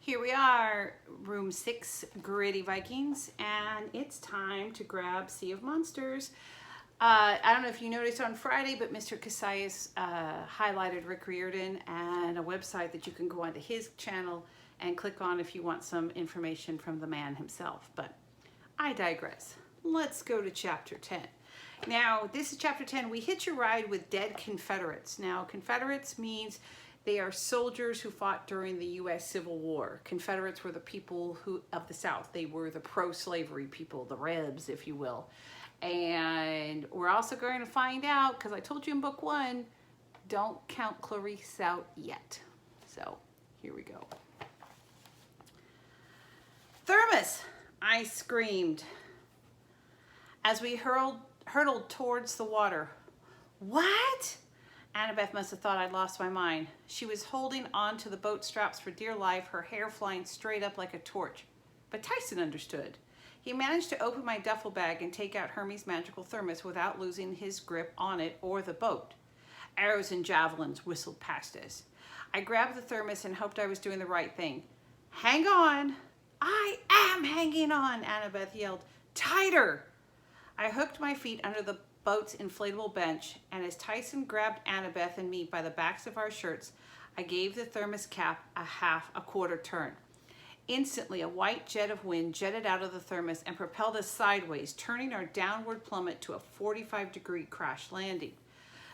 Here we are, room 6, Gritty Vikings, and it's time to grab Sea of Monsters. I don't know if you noticed on Friday, but Mr. Casais highlighted Rick Riordan and a website that you can go onto his channel and click on if you want some information from the man himself. But I digress. Let's go to chapter 10. Now, this is chapter 10. We hitch a ride with dead Confederates. Now, Confederates means they are soldiers who fought during the U.S. Civil War. Confederates were the people of the South. They were the pro-slavery people, the Rebs, if you will. And we're also going to find out, because I told you in book 1, don't count Clarisse out yet. So, here we go. Thermos! I screamed as we hurtled towards the water. What? Annabeth must have thought I'd lost my mind. She was holding on to the boat straps for dear life, her hair flying straight up like a torch. But Tyson understood. He managed to open my duffel bag and take out Hermes' magical thermos without losing his grip on it or the boat. Arrows and javelins whistled past us. I grabbed the thermos and hoped I was doing the right thing. Hang on! I am hanging on, Annabeth yelled. Tighter! I hooked my feet under the boat's inflatable bench, and as Tyson grabbed Annabeth and me by the backs of our shirts, I gave the thermos cap a quarter turn. Instantly, a white jet of wind jetted out of the thermos and propelled us sideways, turning our downward plummet to a 45-degree crash landing.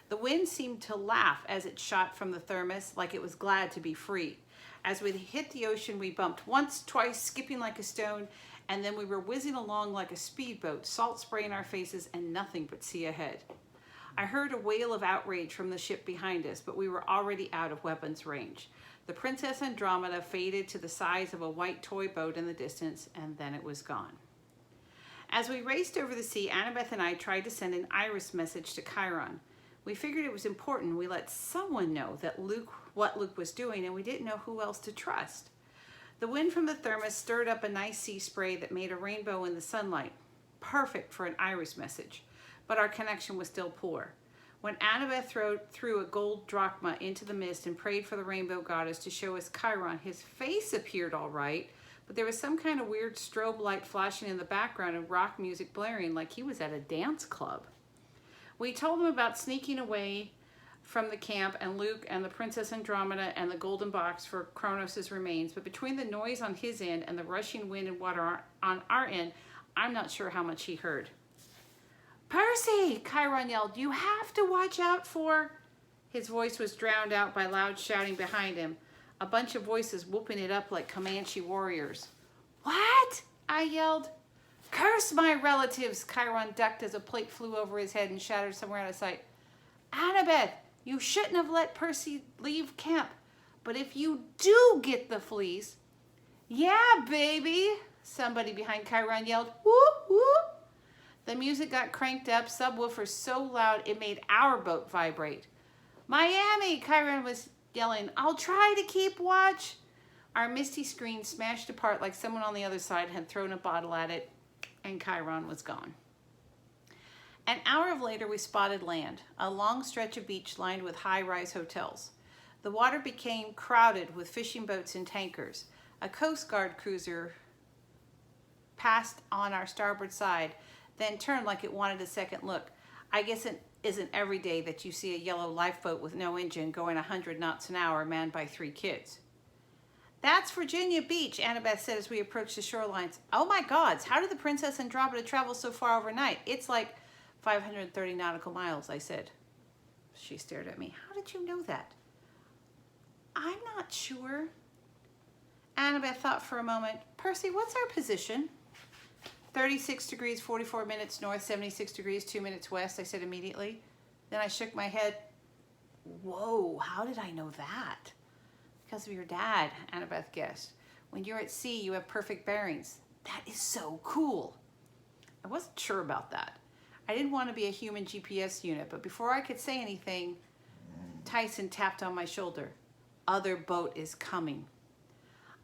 The wind seemed to laugh as it shot from the thermos, like it was glad to be free. As we hit the ocean, we bumped once, twice, skipping like a stone, and then we were whizzing along like a speedboat, salt spray in our faces and nothing but sea ahead. I heard a wail of outrage from the ship behind us, but we were already out of weapons range. The Princess Andromeda faded to the size of a white toy boat in the distance, and then it was gone. As we raced over the sea, Annabeth and I tried to send an iris message to Chiron. We figured it was important we let someone know that what Luke was doing, and we didn't know who else to trust. The wind from the thermos stirred up a nice sea spray that made a rainbow in the sunlight. Perfect for an iris message, but our connection was still poor. When Annabeth threw a gold drachma into the mist and prayed for the rainbow goddess to show us Chiron, his face appeared all right, but there was some kind of weird strobe light flashing in the background and rock music blaring like he was at a dance club. We told him about sneaking away from the camp and Luke and the Princess Andromeda and the golden box for Kronos' remains, but between the noise on his end and the rushing wind and water on our end, I'm not sure how much he heard. Percy! Chiron yelled. You have to watch out for... His voice was drowned out by loud shouting behind him, a bunch of voices whooping it up like Comanche warriors. What? I yelled. Curse my relatives! Chiron ducked as a plate flew over his head and shattered somewhere out of sight. Annabeth! You shouldn't have let Percy leave camp. But if you do get the fleece... Yeah, baby! Somebody behind Chiron yelled. Whoop, whoop! The music got cranked up, subwoofers so loud it made our boat vibrate. Miami! Chiron was yelling. I'll try to keep watch. Our misty screen smashed apart like someone on the other side had thrown a bottle at it, and Chiron was gone. An hour later, we spotted land, a long stretch of beach lined with high-rise hotels. The water became crowded with fishing boats and tankers. A Coast Guard cruiser passed on our starboard side, then turned like it wanted a second look. I guess it isn't every day that you see a yellow lifeboat with no engine going 100 knots an hour manned by 3 kids. That's Virginia Beach, Annabeth said as we approached the shorelines. Oh my gods, how did the Princess Andromeda travel so far overnight? It's like 530 nautical miles, I said. She stared at me. How did you know that? I'm not sure. Annabeth thought for a moment. Percy, what's our position? 36 degrees, 44 minutes north, 76 degrees, 2 minutes west, I said immediately. Then I shook my head. Whoa, how did I know that? Because of your dad, Annabeth guessed. When you're at sea, you have perfect bearings. That is so cool. I wasn't sure about that. I didn't want to be a human GPS unit, but before I could say anything, Tyson tapped on my shoulder. Other boat is coming.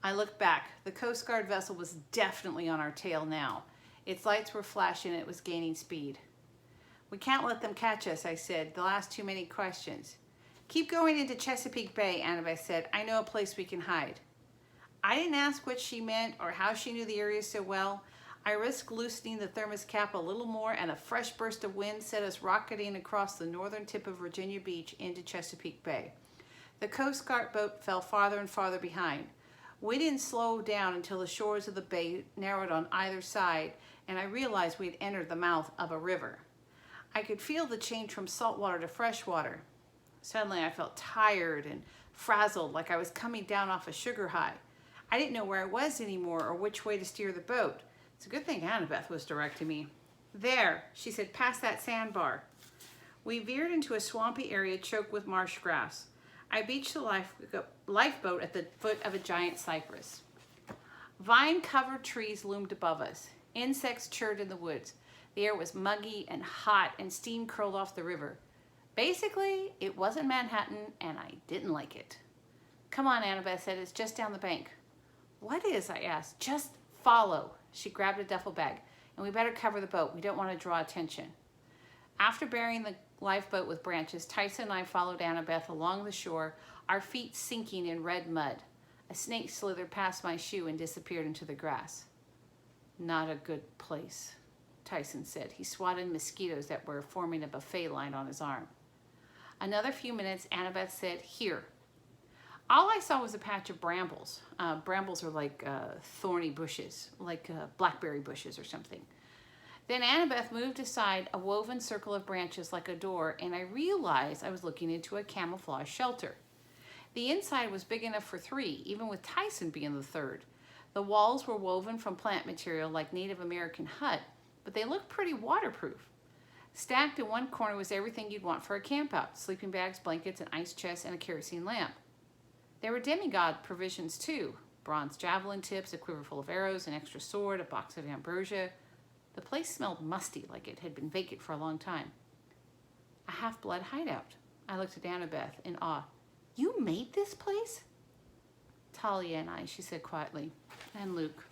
I looked back. The Coast Guard vessel was definitely on our tail now. Its lights were flashing and it was gaining speed. We can't let them catch us, I said. They'll ask too many questions. Keep going into Chesapeake Bay, Annabeth said. I know a place we can hide. I didn't ask what she meant or how she knew the area so well. I risked loosening the thermos cap a little more, and a fresh burst of wind set us rocketing across the northern tip of Virginia Beach into Chesapeake Bay. The Coast Guard boat fell farther and farther behind. We didn't slow down until the shores of the bay narrowed on either side, and I realized we had entered the mouth of a river. I could feel the change from saltwater to freshwater. Suddenly I felt tired and frazzled, like I was coming down off a sugar high. I didn't know where I was anymore or which way to steer the boat. It's a good thing Annabeth was directing me. There, she said, past that sandbar. We veered into a swampy area choked with marsh grass. I beached the lifeboat at the foot of a giant cypress. Vine-covered trees loomed above us. Insects chirped in the woods. The air was muggy and hot, and steam curled off the river. Basically, it wasn't Manhattan, and I didn't like it. Come on, Annabeth said, it's just down the bank. What is? I asked. Just follow. She grabbed a duffel bag. And we better cover the boat. We don't want to draw attention. After burying the lifeboat with branches, Tyson and I followed Annabeth along the shore, our feet sinking in red mud. A snake slithered past my shoe and disappeared into the grass. Not a good place, Tyson said. He swatted mosquitoes that were forming a buffet line on his arm. Another few minutes, Annabeth said, here. All I saw was a patch of brambles. Brambles are like thorny bushes, like blackberry bushes or something. Then Annabeth moved aside a woven circle of branches like a door, and I realized I was looking into a camouflage shelter. The inside was big enough for 3, even with Tyson being the 3rd. The walls were woven from plant material like Native American hut, but they looked pretty waterproof. Stacked in one corner was everything you'd want for a campout: sleeping bags, blankets, an ice chest, and a kerosene lamp. There were demigod provisions too: bronze javelin tips, a quiver full of arrows, an extra sword, a box of ambrosia. The place smelled musty, like it had been vacant for a long time. A half-blood hideout. I looked at Annabeth in awe. You made this place? Talia and I, she said quietly, and Luke.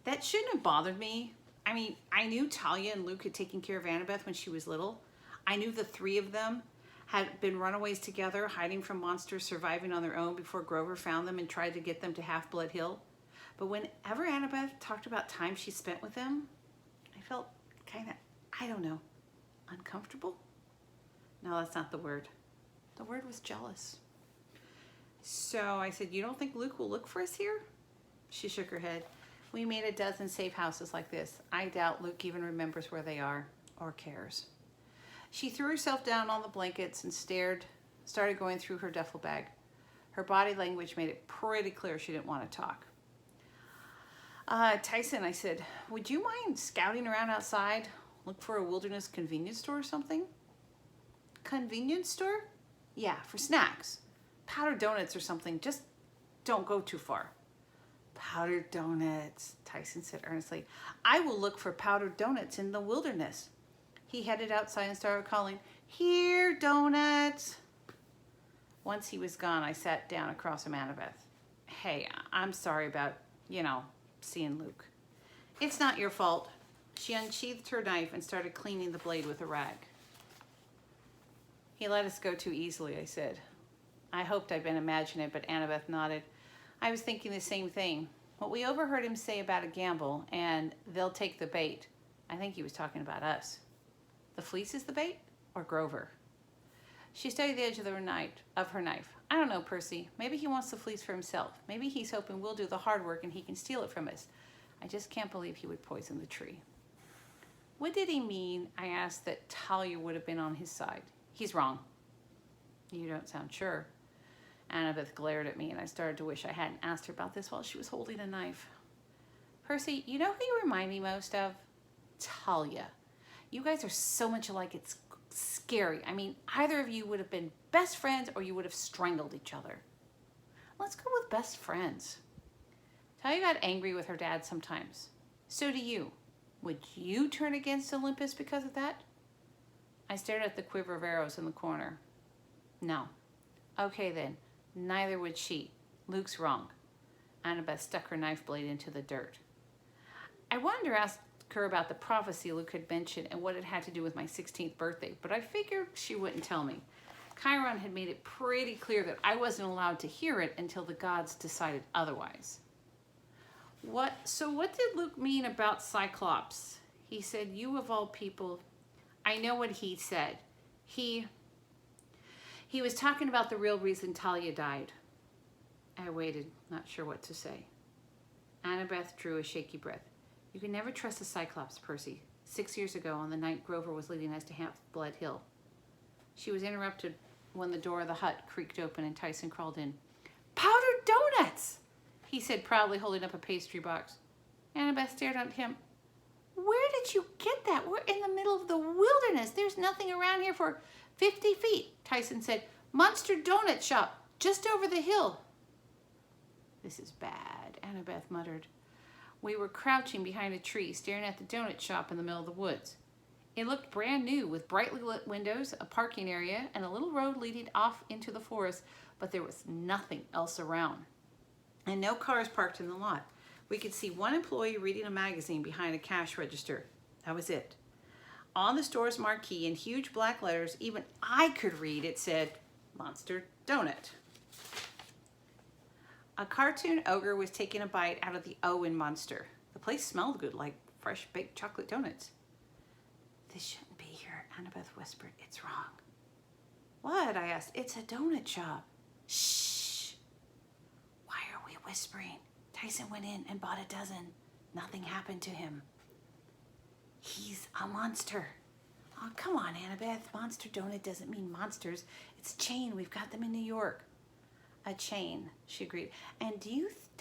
That shouldn't have bothered me. I mean, I knew Talia and Luke had taken care of Annabeth when she was little. I knew the 3 of them had been runaways together, hiding from monsters, surviving on their own before Grover found them and tried to get them to Half-Blood Hill. But whenever Annabeth talked about time she spent with them, I felt kind of, I don't know, uncomfortable? No, that's not the word. The word was jealous. So I said, you don't think Luke will look for us here? She shook her head. We made a dozen safe houses like this. I doubt Luke even remembers where they are or cares. She threw herself down on the blankets and started going through her duffel bag. Her body language made it pretty clear she didn't want to talk. Tyson, I said, would you mind scouting around outside? Look for a wilderness convenience store or something? Convenience store? Yeah, for snacks. Powdered donuts or something. Just don't go too far. Powdered donuts, Tyson said earnestly. I will look for powdered donuts in the wilderness. He headed outside and started calling, here, donuts. Once he was gone, I sat down across from Annabeth. Hey, I'm sorry about, seeing Luke. It's not your fault. She unsheathed her knife and started cleaning the blade with a rag. He let us go too easily, I said. I hoped I'd been imaginative, but Annabeth nodded. I was thinking the same thing. What we overheard him say about a gamble and they'll take the bait. I think he was talking about us. The fleece is the bait, or Grover? She studied the edge of her knife. I don't know, Percy. Maybe he wants the fleece for himself. Maybe he's hoping we'll do the hard work and he can steal it from us. I just can't believe he would poison the tree. What did he mean? I asked, that Talia would have been on his side. He's wrong. You don't sound sure. Annabeth glared at me, and I started to wish I hadn't asked her about this while she was holding a knife. Percy, you know who you remind me most of? Talia. You guys are so much alike, it's scary. I mean, either of you would have been best friends or you would have strangled each other. Let's go with best friends. Talia got angry with her dad sometimes. So do you. Would you turn against Olympus because of that? I stared at the quiver of arrows in the corner. No. Okay then, neither would she. Luke's wrong. Annabeth stuck her knife blade into the dirt. I wanted to ask her about the prophecy Luke had mentioned and what it had to do with my 16th birthday, but I figured she wouldn't tell me. Chiron had made it pretty clear that I wasn't allowed to hear it until the gods decided otherwise. So what did Luke mean about Cyclops? He said, you of all people, I know what he said. He was talking about the real reason Talia died. I waited, not sure what to say. Annabeth drew a shaky breath. You can never trust a Cyclops, Percy. 6 years ago, on the night Grover was leading us to Half-Blood Hill. She was interrupted when the door of the hut creaked open and Tyson crawled in. Powdered donuts! He said proudly, holding up a pastry box. Annabeth stared at him. Where did you get that? We're in the middle of the wilderness. There's nothing around here for 50 feet, Tyson said. Monster Donut Shop, just over the hill. This is bad, Annabeth muttered. We were crouching behind a tree, staring at the donut shop in the middle of the woods. It looked brand new, with brightly lit windows, a parking area, and a little road leading off into the forest, but there was nothing else around. And no cars parked in the lot. We could see one employee reading a magazine behind a cash register. That was it. On the store's marquee in huge black letters, even I could read, it said, Monster Donut. A cartoon ogre was taking a bite out of the O in Monster. The place smelled good, like fresh baked chocolate donuts. This shouldn't be here, Annabeth whispered. It's wrong. What? I asked. It's a donut shop. Shh. Why are we whispering? Tyson went in and bought a dozen. Nothing happened to him. He's a monster. Oh, come on, Annabeth. Monster donut doesn't mean monsters. It's a chain. We've got them in New York. A chain, she agreed. And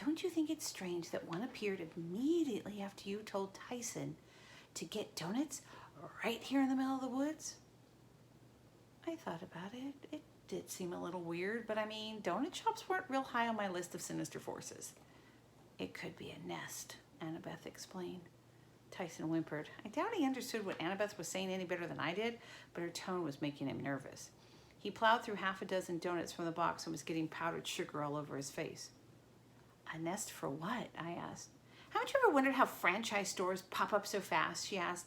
don't you think it's strange that one appeared immediately after you told Tyson to get donuts right here in the middle of the woods? I thought about it. It did seem a little weird, but I mean, donut shops weren't real high on my list of sinister forces. It could be a nest, Annabeth explained. Tyson whimpered. I doubt he understood what Annabeth was saying any better than I did, but her tone was making him nervous. He plowed through half a dozen donuts from the box and was getting powdered sugar all over his face. A nest for what? I asked. Haven't you ever wondered how franchise stores pop up so fast? She asked.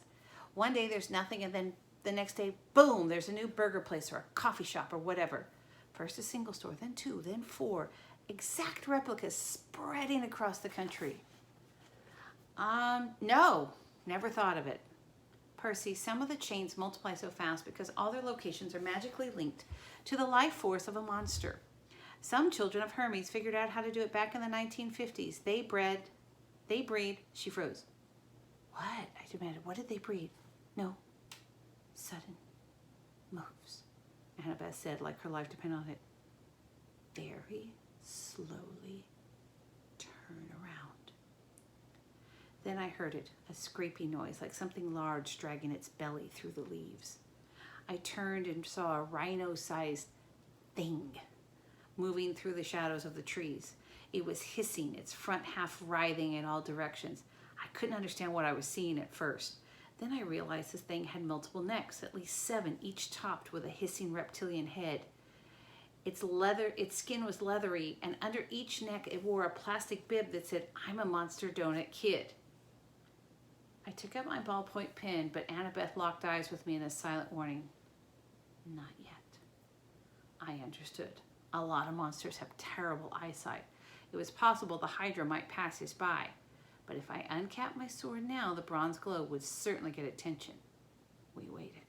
One day there's nothing, and then the next day, boom, there's a new burger place or a coffee shop or whatever. First a single store, then 2, then 4. Exact replicas spreading across the country. No, never thought of it. Percy, some of the chains multiply so fast because all their locations are magically linked to the life force of a monster. Some children of Hermes figured out how to do it back in the 1950s. They breed, she froze. What? I demanded. What did they breed? No. Sudden moves, Annabeth said, like her life depended on it. Very slowly turn around. Then I heard it, a scraping noise, like something large dragging its belly through the leaves. I turned and saw a rhino-sized thing moving through the shadows of the trees. It was hissing, its front half writhing in all directions. I couldn't understand what I was seeing at first. Then I realized this thing had multiple necks, at least 7, each topped with a hissing reptilian head. Its skin was leathery, and under each neck it wore a plastic bib that said, I'm a Monster Donut Kid. I took out my ballpoint pen, but Annabeth locked eyes with me in a silent warning. Not yet. I understood. A lot of monsters have terrible eyesight. It was possible the Hydra might pass us by, but if I uncapped my sword now, the bronze globe would certainly get attention. We waited.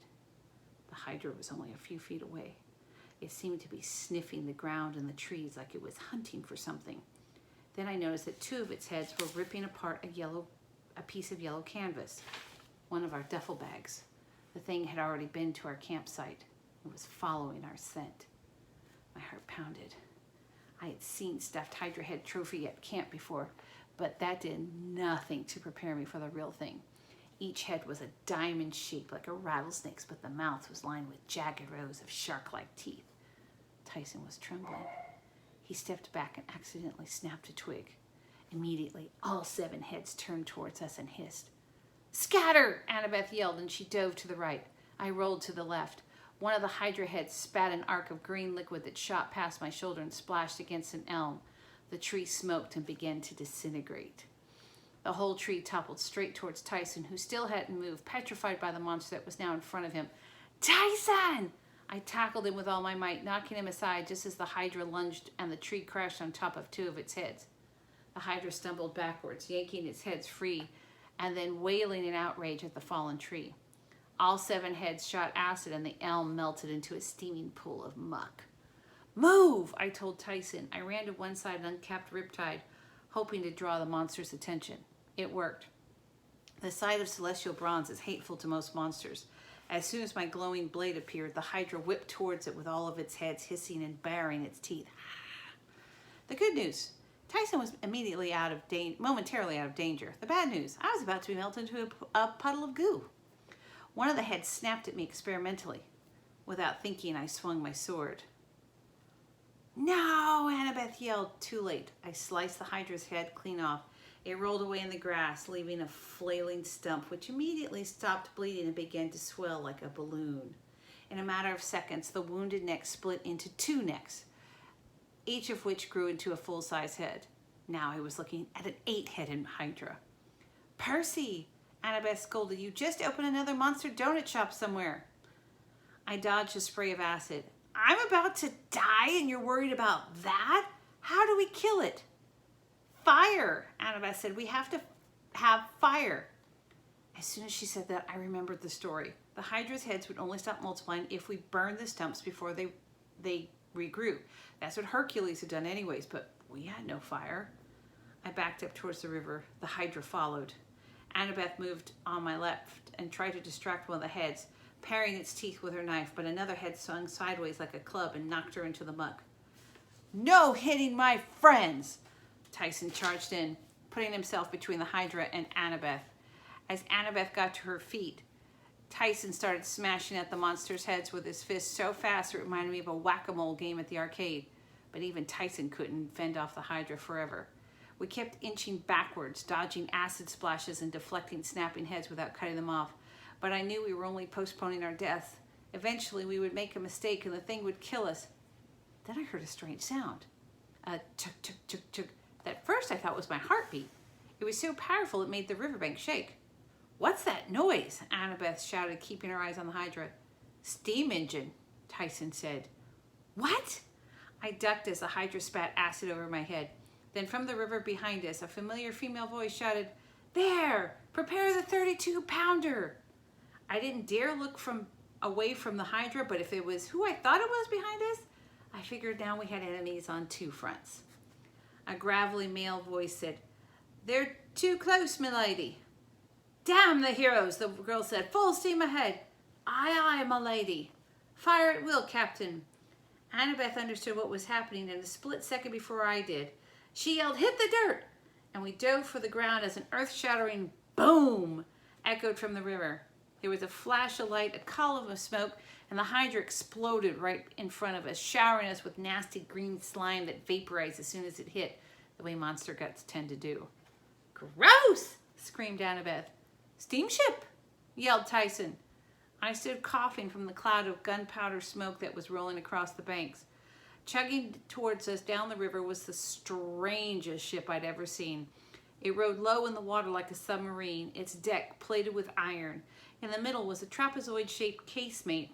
The Hydra was only a few feet away. It seemed to be sniffing the ground and the trees like it was hunting for something. Then I noticed that 2 of its heads were ripping apart a piece of yellow canvas, one of our duffel bags. The thing had already been to our campsite and was following our scent. My heart pounded. I had seen stuffed Hydra head trophy at camp before, but that did nothing to prepare me for the real thing. Each head was a diamond shape like a rattlesnake's, but the mouth was lined with jagged rows of shark-like teeth. Tyson was trembling. He stepped back and accidentally snapped a twig. Immediately, all 7 heads turned towards us and hissed. Scatter! Annabeth yelled, and she dove to the right. I rolled to the left. One of the Hydra heads spat an arc of green liquid that shot past my shoulder and splashed against an elm. The tree smoked and began to disintegrate. The whole tree toppled straight towards Tyson, who still hadn't moved, petrified by the monster that was now in front of him. Tyson! I tackled him with all my might, knocking him aside just as the Hydra lunged and the tree crashed on top of 2 of its heads. The Hydra stumbled backwards, yanking its heads free and then wailing in outrage at the fallen tree. All 7 heads shot acid and the elm melted into a steaming pool of muck. Move, I told Tyson. I ran to one side and uncapped Riptide, hoping to draw the monster's attention. It worked. The sight of celestial bronze is hateful to most monsters. As soon as my glowing blade appeared, the Hydra whipped towards it with all of its heads hissing and baring its teeth. The good news, Tyson was immediately momentarily out of danger. The bad news, I was about to be melted into a puddle of goo. One of the heads snapped at me experimentally. Without thinking, I swung my sword. No, Annabeth yelled. Too late. I sliced the Hydra's head clean off. It rolled away in the grass, leaving a flailing stump, which immediately stopped bleeding and began to swell like a balloon. In a matter of seconds, the wounded neck split into 2 necks, each of which grew into a full-size head. Now I was looking at an 8-headed Hydra. Percy, Annabeth scolded, you just opened another monster donut shop somewhere. I dodged a spray of acid. I'm about to die and you're worried about that? How do we kill it? Fire, Annabeth said. We have to have fire. As soon as she said that, I remembered the story. The Hydra's heads would only stop multiplying if we burned the stumps before they regrew. That's what Hercules had done anyways, but we had no fire. I backed up towards the river. The Hydra followed. Annabeth moved on my left and tried to distract one of the heads, paring its teeth with her knife, but another head swung sideways like a club and knocked her into the muck. No hitting my friends! Tyson charged in, putting himself between the Hydra and Annabeth. As Annabeth got to her feet, Tyson started smashing at the monster's heads with his fists so fast it reminded me of a whack-a-mole game at the arcade. But even Tyson couldn't fend off the Hydra forever. We kept inching backwards, dodging acid splashes and deflecting snapping heads without cutting them off. But I knew we were only postponing our death. Eventually we would make a mistake and the thing would kill us. Then I heard a strange sound. A chuk, chuk, chuk, chuk. At first I thought it was my heartbeat. It was so powerful it made the riverbank shake. What's that noise? Annabeth shouted, keeping her eyes on the Hydra. Steam engine, Tyson said. What? I ducked as the Hydra spat acid over my head. Then from the river behind us, a familiar female voice shouted, There! Prepare the 32-pounder! I didn't dare look away from the Hydra, but if it was who I thought it was behind us, I figured now we had enemies on 2 fronts. A gravelly male voice said, They're too close, milady. Damn the heroes, the girl said. Full steam ahead. Aye, aye, my lady. Fire at will, Captain. Annabeth understood what was happening in a split second before I did. She yelled, Hit the dirt! And we dove for the ground as an earth-shattering boom echoed from the river. There was a flash of light, a column of smoke, and the Hydra exploded right in front of us, showering us with nasty green slime that vaporized as soon as it hit, the way monster guts tend to do. Gross! Screamed Annabeth. Steamship! Yelled Tyson. I stood coughing from the cloud of gunpowder smoke that was rolling across the banks. Chugging towards us down the river was the strangest ship I'd ever seen. It rode low in the water like a submarine, its deck plated with iron. In the middle was a trapezoid-shaped casemate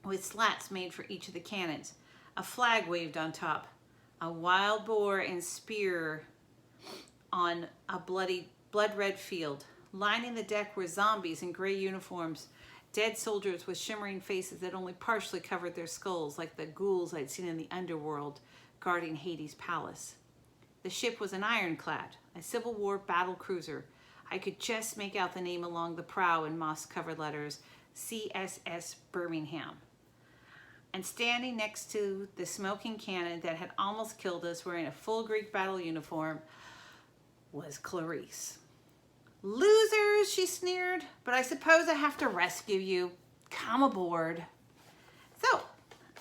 with slats made for each of the cannons. A flag waved on top. A wild boar and spear on a blood-red field. Lining the deck were zombies in gray uniforms, dead soldiers with shimmering faces that only partially covered their skulls, like the ghouls I'd seen in the underworld guarding Hades' palace. The ship was an ironclad, a Civil War battle cruiser. I could just make out the name along the prow in moss-covered letters, CSS Birmingham. And standing next to the smoking cannon that had almost killed us, wearing a full Greek battle uniform, was Clarisse. Losers, she sneered, but I suppose I have to rescue you. Come aboard. So,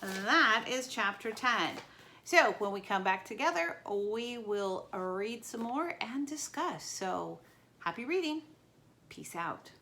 that is chapter 10. So, when we come back together, we will read some more and discuss. So, happy reading. Peace out.